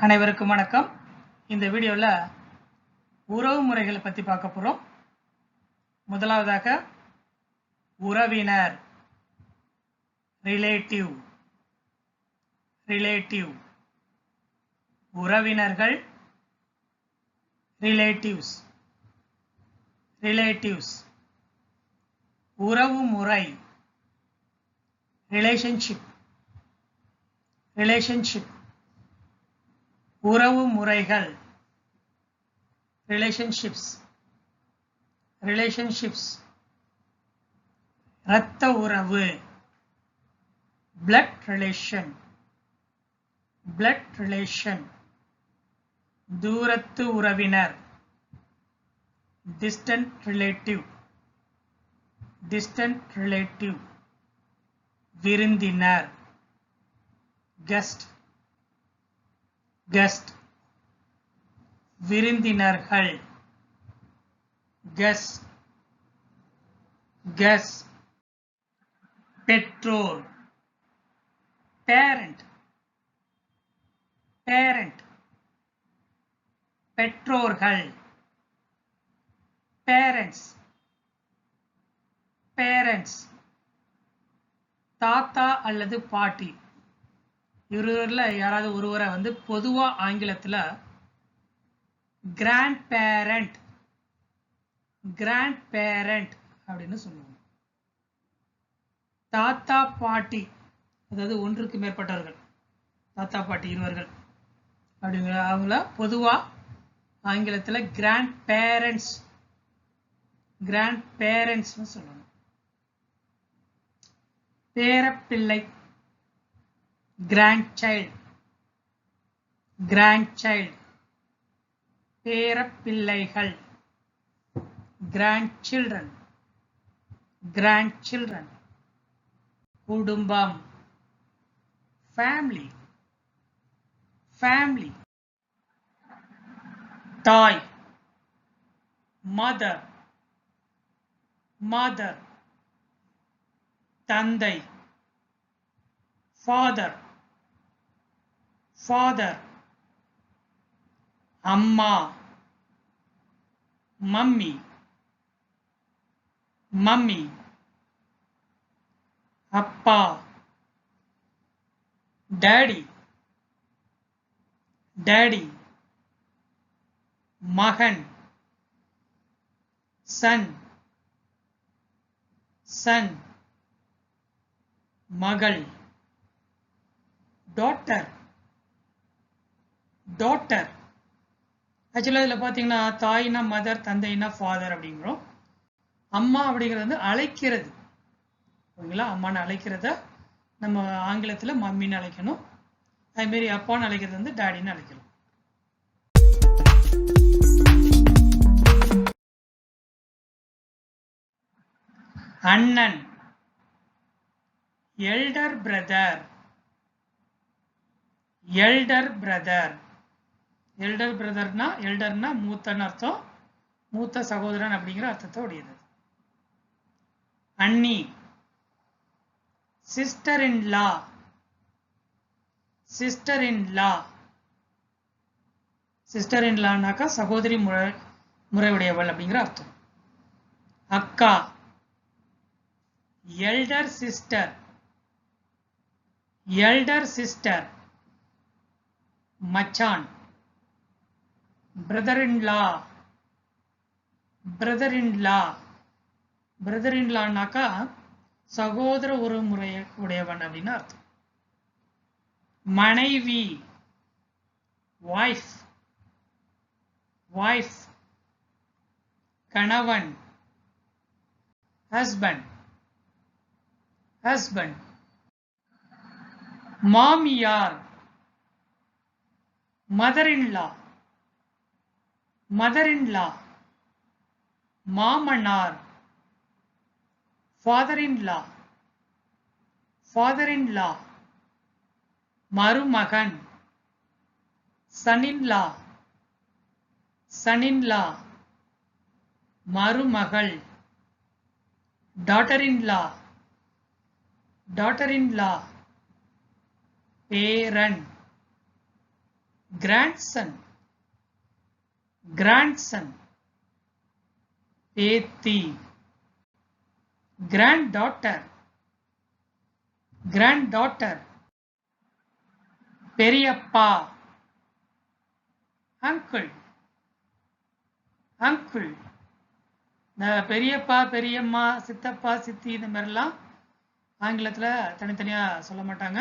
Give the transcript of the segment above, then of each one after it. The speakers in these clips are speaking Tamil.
அனைவருக்கும் வணக்கம். இந்த வீடியோவில் உறவு முறைகளை பற்றி பார்க்க போகிறோம். முதலாவதாக உறவினர், ரிலேட்டிவ். உறவினர்கள், ரிலேட்டிவ்ஸ். உறவு முறை, ரிலேஷன்ஷிப். உறவு முறைகள், ரிலேஷன்ஷிப்ஸ். இரத்த உறவு, blood relation. தூரத்து உறவினர், distant relative. விருந்தினர், guest. விருந்தினர்கள், guests. பெற்றோர், parent. பெற்றோர்கள், parents. தாத்தா அல்லது பாட்டி, இருவரில் யாராவது ஒருவரை பொதுவா ஆங்கிலத்தில் கிராண்ட் பேரண்ட் அப்படின்னு சொல்லுவாங்க. தாத்தா பாட்டி, அதாவது ஒன்றுக்கு மேற்பட்டவர்கள், தாத்தா பாட்டி இருவர்கள் அப்படிங்கிற அவங்கள பொதுவா ஆங்கிலத்தில் கிராண்ட் பேரண்ட்ஸ்னு சொல்லணும். பேரப்பிள்ளை, grandchild. பேரப்பிள்ளைகள், grandchildren. குடும்பம், family. தாய், mother. தந்தை, father. அம்மா, மம்மி. அப்பா, டாடி. மகன், சன். மகள், daughter. ஆக்சுவலாக இதில் பார்த்தீங்கன்னா தாய்னா மதர், தந்தைனா ஃபாதர் அப்படிங்கிறோம். அம்மா அப்படிங்கிறது அழைக்கிறது, ஓகேங்களா? அம்மான்னு அழைக்கிறத நம்ம ஆங்கிலத்தில் மம்மின்னு அழைக்கணும். அதேமாரி அப்பான்னு அழைக்கிறது டாடின்னு அழைக்கணும். அண்ணன், எல்டர் பிரதர். எல்டர் பிரதர்னா மூத்தன்னு அர்த்தம், மூத்த சகோதரன் அப்படிங்கிற அர்த்தத்தை உடையது. அண்ணி, சிஸ்டர் இன் லானாக்கா சகோதரி முறையுடையவள் அப்படிங்கிற அர்த்தம். அக்கா, எல்டர் சிஸ்டர். மச்சான், brother in lawனாக்கா சகோதர ஒரு உடையவன் அப்படின்னு அர்த்தம். மனைவி, wife. கணவன், husband. மாமியார், mother in law. மாமனார், father in law. மருமகன், son in law. மருமகள், daughter in law. பேரன், grandson, grandson, பேத்தி, granddaughter, granddaughter, பெரியப்பா, uncle, uncle. இந்த பெரியப்பா, பெரியம்மா, சித்தப்பா, சித்தி இந்த மாதிரிலாம் ஆங்கிலத்தில் தனித்தனியாக சொல்ல மாட்டாங்க.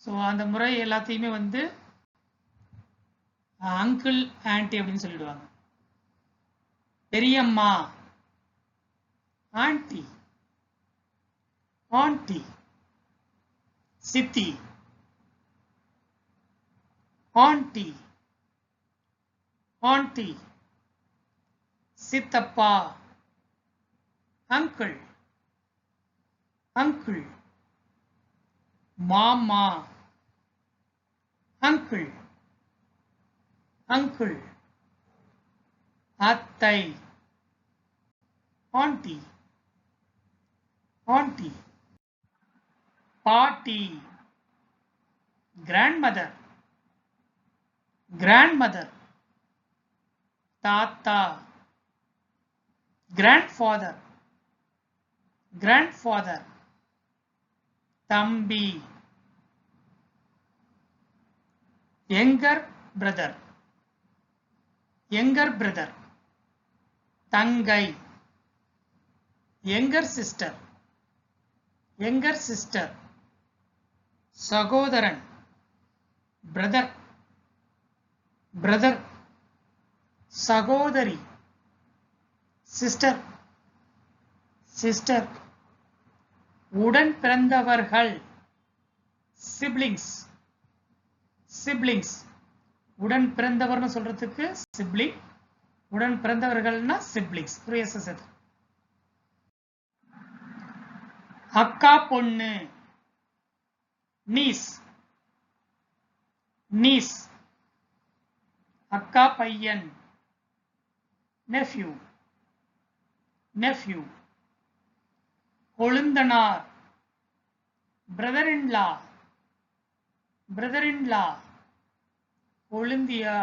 ஸோ அந்த முறை எல்லாத்தையுமே வந்து அங்கிள், ஆன்டி அப்படின்னு சொல்லிடுவாங்க. பெரியம்மா, ஆன்டி, ஆன்டி, சித்தி, ஆன்டி, ஆன்டி, சித்தப்பா, அங்கிள், அங்கிள், மாமா, அங்கிள், அங்கிள், அத்தை, ஆன்டி, ஆன்டி, பாட்டி, கிராண்ட்மதர், grandmother, தாத்தா, grandfather, grandfather, தம்பி, younger brother, younger brother, தங்கை, younger sister, younger sister, சகோதரன், brother, brother, சகோதரி, sister, sister, உடன் பிறந்தவர்கள், siblings, siblings, உடன் பிறந்தவர்னு சொல்றதுக்கு sibling, உடன் பிறந்தவர்கள்னா siblings. புரியுது? அக்கா பொண்ணு, niece, niece, அக்கா பையன், nephew, nephew, கொழுந்தனார், brother-in-law, brother-in-law, கொழுந்தியா,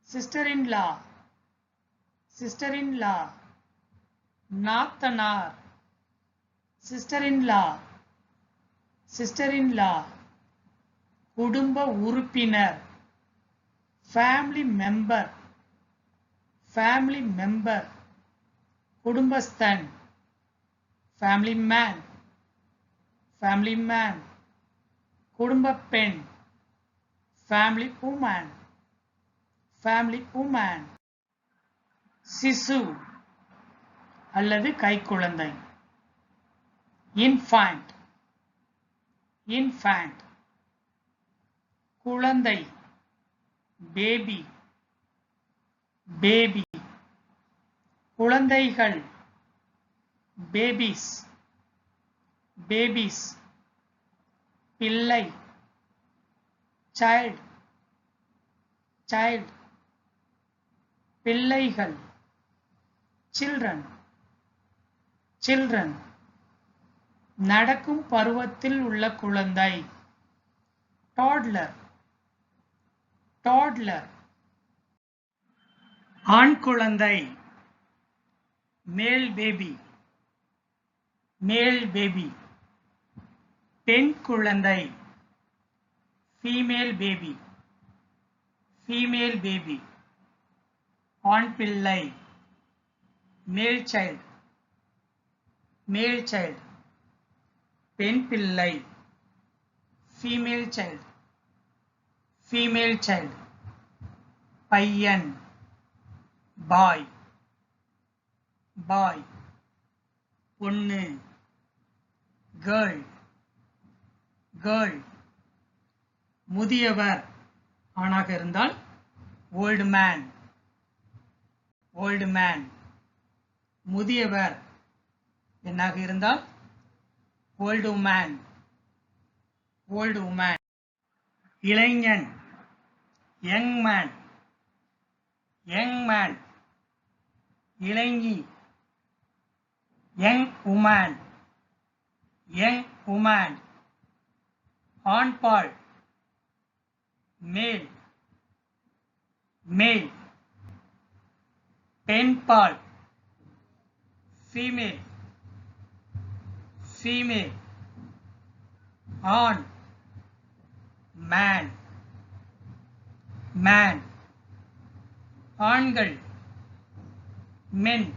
sister-in-law, sister-in-law, நாத்தனார், sister-in-law, sister-in-law, குடும்ப உறுப்பினர், family member, family member, குடும்பஸ்தன், family man, family man, குடும்ப பெண், family woman, family woman, சிசு அல்லது கைக்குழந்தை, infant, infant, குழந்தை, baby, baby, குழந்தைகள், babies, babies, பிள்ளை, child, child, பிள்ளைகள், children, children, நடக்கும் பருவத்தில் உள்ள குழந்தை, toddler, toddler, ஆண் குழந்தை, male baby, male baby, பெண் குழந்தை, female baby, female baby, ஆண் பிள்ளை, male child, male child, பெண் பிள்ளை, female child, female child, பையன், boy, boy, பொண்ணு, girl, girl, முதியவர் ஆணாக இருந்தால் old man, old man, முதியவர் பெண்ணாக இருந்தால் old woman, old woman, இளைஞன், young man, young man, இளைஞி, young woman, young woman, ஆண்பால், மேல் மேல். பெண்பால் ஃபீமேல் ஃபீமேல். ஆண் மேன் மேன். ஆண்கள் மென்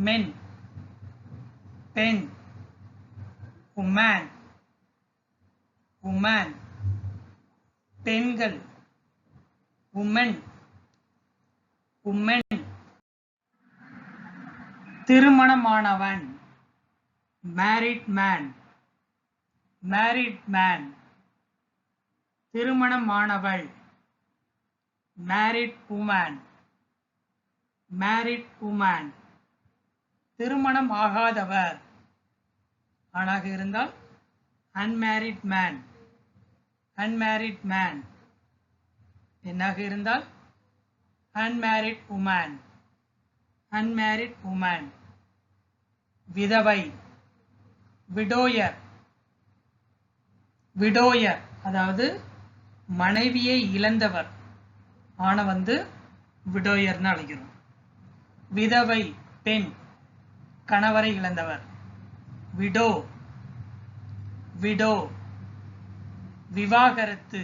மென். பெண் உமன் உமன். பெண்கள் உமன் உமன். திருமணமானவன் மேரிட் மேன் மேரிட் மேன். திருமணமானவள் மேரிட் உமன் மேரிட் உமன். திருமணம் ஆகாதவர் ஆணாக இருந்தால் அன்மேரிட் மேன் அன்மேரிட் மேன். பெண்ணாக இருந்தால் அன்மேரிட் உமன் அன்மேரிட் உமன். விதவை விடோயர் விடோயர் அதாவது மனைவியை இழந்தவர் ஆன விடோயர்னு அழைக்கிறோம். விதவை பெண் கணவரை இழந்தவர் விடோ விடோ. விவாகரத்து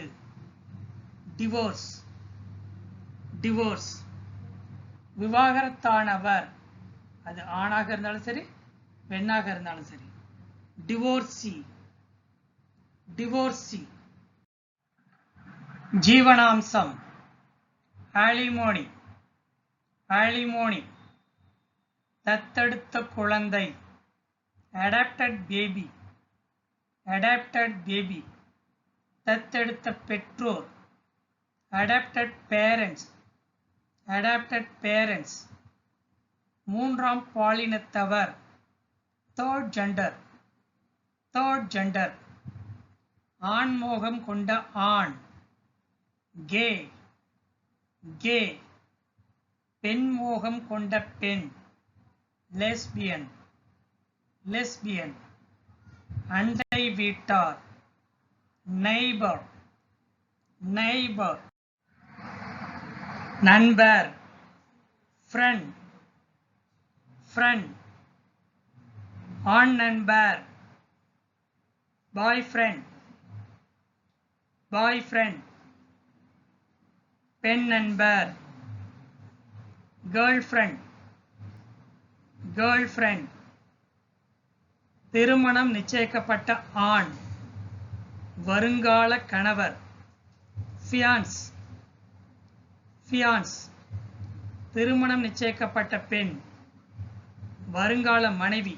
டிவோர்ஸ் டிவோர்ஸ். விவாகரத்தானவர் அது ஆணாக இருந்தாலும் சரி பெண்ணாக இருந்தாலும் சரி டிவோர்சி டிவோர்சி. ஜீவனாம்சம் ஆலிமோனி ஆலிமோனி. தத்தெடுத்த குழந்தை அடாப்டட் பேபி அடாப்டட் பேபி. தத்தெடுத்த பெற்றோர் அடாப்டட் பேரண்ட்ஸ் அடாப்டட் பேரண்ட்ஸ். மூன்றாம் பாலினத்தவர் தேர்ட் ஜெண்டர் தேர்ட் ஜெண்டர். ஆண்மோகம் கொண்ட ஆண் கே கே. பெண்மோகம் கொண்ட பெண் லெஸ்பியன் லெஸ்பியன். அண்டை வீட்டார் நெய்பர் நெய்பர். நண்பர் ஃப்ரெண்ட் ஃப்ரெண்ட். ஆண் நண்பர் பாய் ஃப்ரெண்ட் பாய் ஃப்ரெண்ட். பெண் நண்பர் கேர்ள் ஃப்ரெண்ட் கேர்ள் ஃப்ரெண்ட். திருமணம் நிச்சயிக்கப்பட்ட ஆண் வருங்கால கணவர் ஃபியான்ஸ் ஃபியான்ஸ். திருமணம் நிச்சயிக்கப்பட்ட பெண் வருங்கால மனைவி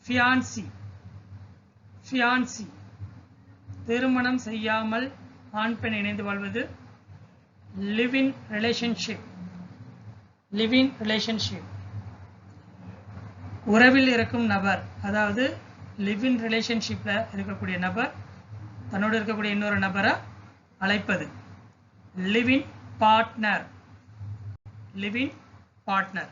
ஃபியான்சி ஃபியான்சி. திருமணம் செய்யாமல் ஆண் பெண் இணைந்து வாழ்வது live in relationship live in relationship. உறவில் இருக்கும் நபர் அதாவது லிவ் இன் ரிலேஷன்ஷிப்ல இருக்கக்கூடிய நபர் தன்னோடு இருக்கக்கூடிய இன்னொரு நபரை அழைப்பது live in partner live in partner.